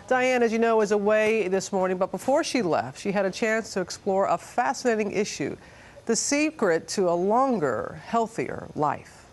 Diane, as you know, is away this morning, but before she left, she had a chance to explore a fascinating issue, the secret to a longer, healthier life.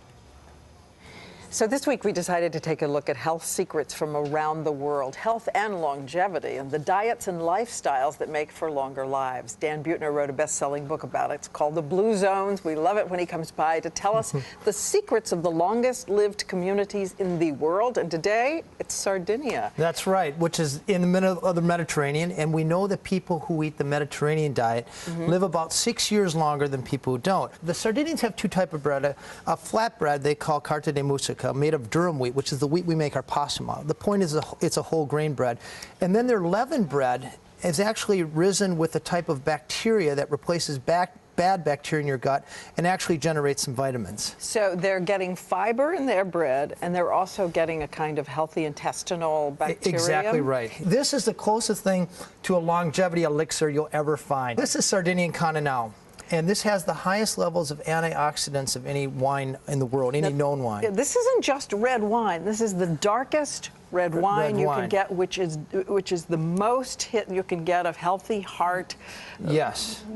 So this week we decided to take a look at health secrets from around the world, health and longevity, and the diets and lifestyles that make for longer lives. Dan Buettner wrote a best-selling book about it. It's called The Blue Zones. We love it when he comes by to tell us the secrets of the longest-lived communities in the world. And today, it's Sardinia. That's right, which is in the middle of the Mediterranean. And we know that people who eat the Mediterranean diet live about 6 years longer than people who don't. The Sardinians have two types of bread. A flat bread they call carta de musica, made of durum wheat, which is the wheat we make our pasta on. The point is it's a whole grain bread. And then their leavened bread is actually risen with a type of bacteria that replaces bad bacteria in your gut and actually generates some vitamins. So they're getting fiber in their bread, and they're also getting a kind of healthy intestinal bacteria. Exactly right. This is the closest thing to a longevity elixir you'll ever find. This is Sardinian Cannonau. And this has the highest levels of antioxidants of any wine in the world, any known wine. This isn't just red wine. This is the darkest red wine you can get, which is the most hit you can get of healthy heart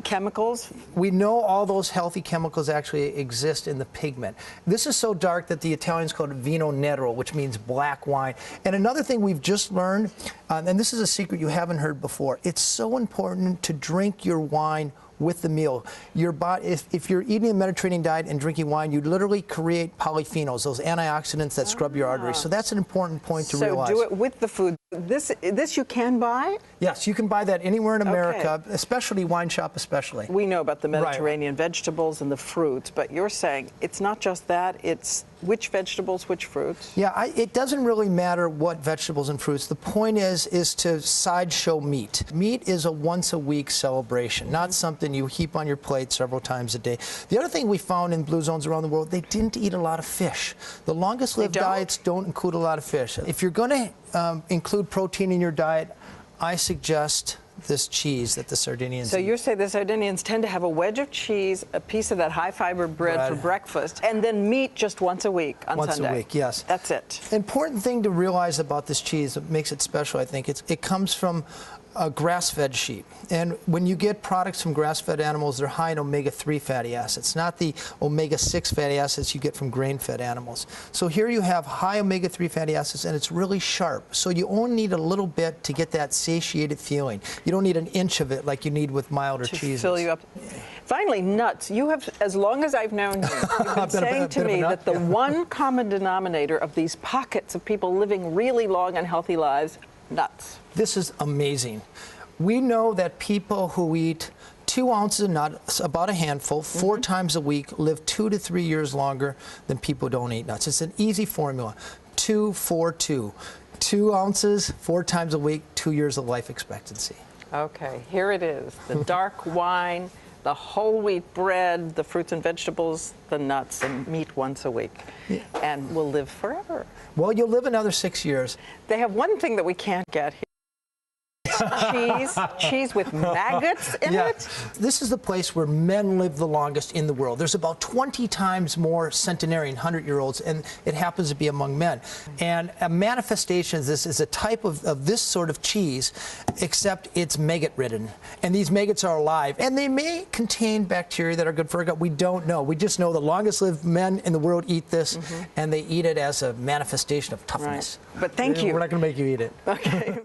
chemicals. We know all those healthy chemicals actually exist in the pigment. This is so dark that the Italians call it vino nero, which means black wine. And another thing we've just learned, and this is a secret you haven't heard before, it's so important to drink your wine with the meal. Your body, if you're eating a Mediterranean diet and drinking wine, you literally create polyphenols, those antioxidants that scrub your arteries. So that's an important point to realize. So do it with the food. This you can buy? Yes, you can buy that anywhere in America, especially wine shop especially. We know about the Mediterranean vegetables and the fruits, but you're saying it's not just that, it's which vegetables, which fruits? Yeah, it doesn't really matter what vegetables and fruits. The point is to sideshow meat. Meat is a once-a-week celebration, not something you heap on your plate several times a day. The other thing we found in blue zones around the world, they didn't eat a lot of fish. The longest-lived diets don't include a lot of fish. If you're going to include protein in your diet, I suggest this cheese that the Sardinians So eat. you say the Sardinians tend to have a wedge of cheese, a piece of that high-fiber bread for breakfast, and then meat just once a week on Sunday. Once a week, yes. That's it. Important thing to realize about this cheese that makes it special, I think, it comes from a grass-fed sheep. And when you get products from grass-fed animals, they're high in omega-3 fatty acids, not the omega-6 fatty acids you get from grain-fed animals. So here you have high omega-3 fatty acids, and it's really sharp. So you only need a little bit to get that satiated feeling. You don't need an inch of it like you need with milder cheeses. To fill you up. Finally, nuts. You have, as long as I've known you, you've been saying to me that the one common denominator of these pockets of people living really long and healthy lives, nuts. This is amazing. We know that people who eat 2 ounces of nuts, about a handful, 4 times a week, live 2 to 3 years longer than people who don't eat nuts. It's an easy formula. 2, 4, 2. 2 ounces, 4 times a week, 2 years of life expectancy. Okay, here it is. The dark wine, the whole wheat bread, the fruits and vegetables, the nuts, and meat once a week. Yeah. And we'll live forever. Well, you'll live another 6 years. They have one thing that we can't get here. Cheese with maggots in it? This is the place where men live the longest in the world. There's about 20 times more centenarian 100-year-olds, and it happens to be among men. And a manifestation of this is a type of this sort of cheese, except it's maggot-ridden. And these maggots are alive, and they may contain bacteria that are good for our gut. We don't know. We just know the longest-lived men in the world eat this, and they eat it as a manifestation of toughness. Right. But thank you. We're not going to make you eat it. Okay.